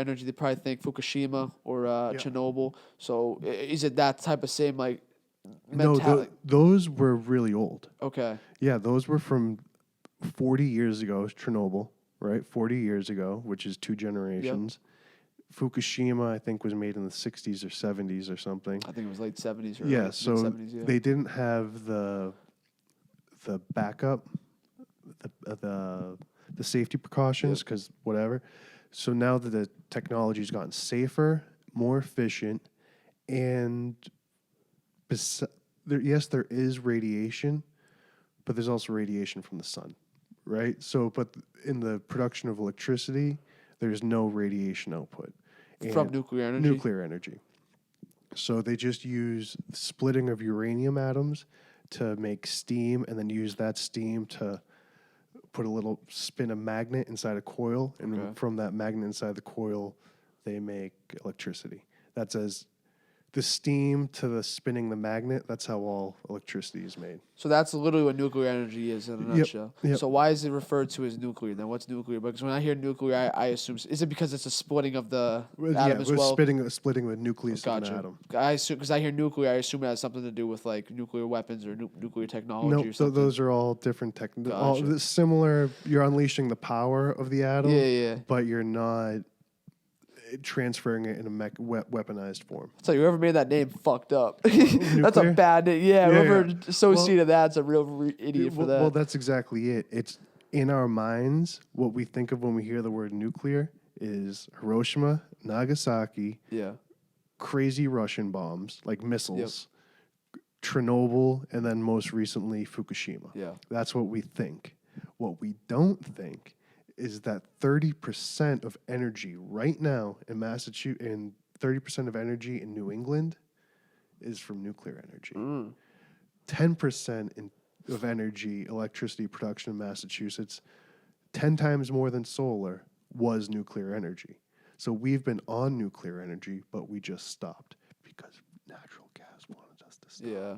energy, they probably think Fukushima or Chernobyl. So is it that type of same like No, mentality? those were really old. Okay. Yeah, those were from 40 years ago, Chernobyl, right? 40 years ago, which is 2 generations. Fukushima, I think, was made in the 60s or 70s or something. I think it was late 70s or Yeah, so mid-70s. Yeah. they didn't have the backup, the safety precautions, because whatever. So now that the technology's gotten safer, more efficient, and there is radiation, but there's also radiation from the sun, right? So, but in the production of electricity, there's no radiation output. From nuclear energy? Nuclear energy. So they just use splitting of uranium atoms to make steam, and then use that steam to put spin a magnet inside a coil, and from that magnet inside the coil, they make electricity. That's as the steam to the spinning the magnet. That's how all electricity is made. So that's literally what nuclear energy is in a nutshell. Yep. So why is it referred to as nuclear then? What's nuclear? Because when I hear nuclear, I assume, is it because it's a splitting of the atom as well? Splitting the nucleus of an atom. I assume, because I hear nuclear, I assume it has something to do with like nuclear weapons or nuclear technology or something. Those are all different all similar. You're unleashing the power of the atom, but you're not transferring it in a weaponized form. So whoever made that name fucked up. That's a bad name. Whoever associated that's a real idiot for that. Well, that's exactly it. It's in our minds, what we think of when we hear the word nuclear is Hiroshima, Nagasaki, crazy Russian bombs, like missiles, Chernobyl, and then most recently Fukushima. Yeah. That's what we think. What we don't think is that 30% of energy right now in Massachusetts and 30% of energy in New England is from nuclear energy. 10% of energy, electricity production in Massachusetts, 10 times more than solar, was nuclear energy. So we've been on nuclear energy, but we just stopped because natural gas wanted us to stop. Yeah.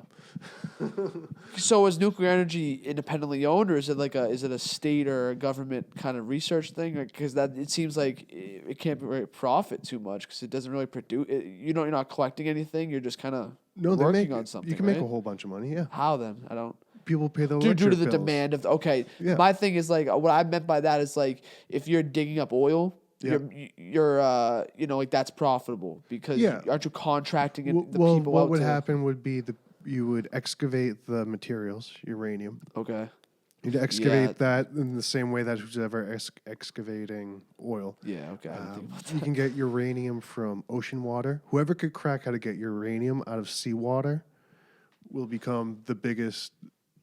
So is nuclear energy independently owned, or is it like is it a state or a government kind of research thing? Because that it seems like it can't really profit too much because it doesn't really produce. You're not collecting anything. You're just kind of working on something. You can make a whole bunch of money. Yeah. How then? I don't. People pay the electric due to the bills. demand of My thing is like what I meant by that is like if you're digging up oil. You're like that's profitable because aren't you contracting the people out? What would happen would be you would excavate the materials, uranium. Okay. You'd excavate that in the same way that who's ever excavating oil. Yeah, okay. I didn't think about that. You can get uranium from ocean water. Whoever could crack how to get uranium out of seawater will become the biggest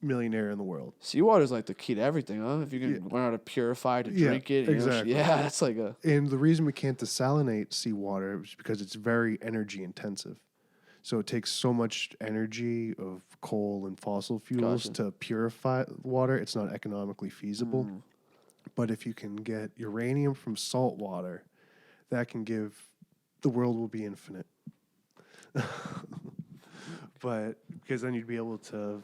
millionaire in the world. Seawater is like the key to everything, huh? If you can learn how to purify to drink it. Exactly. That's like a... And the reason we can't desalinate seawater is because it's very energy intensive. So it takes so much energy of coal and fossil fuels to purify water. It's not economically feasible. But if you can get uranium from salt water, that can give... The world will be infinite. But because then you'd be able to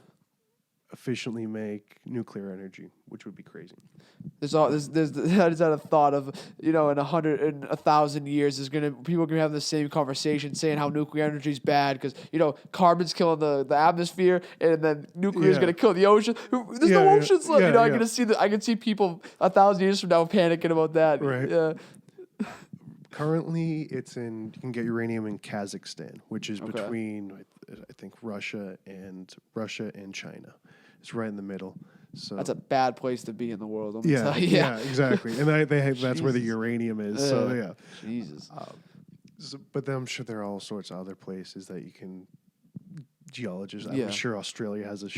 efficiently make nuclear energy, which would be crazy. There's that a thought of in 1,000 years people are gonna have the same conversation saying how nuclear energy is bad because carbon's killing the atmosphere and then nuclear is gonna kill the ocean. There's no oceans left. I can see people 1,000 years from now panicking about that. Right. Yeah. Currently, you can get uranium in Kazakhstan, which is between I think Russia and China. It's right in the middle. So that's a bad place to be in the world. Yeah, exactly. And that's where the uranium is. Jesus. But I'm sure there are all sorts of other places that you can geologists. I'm sure Australia has a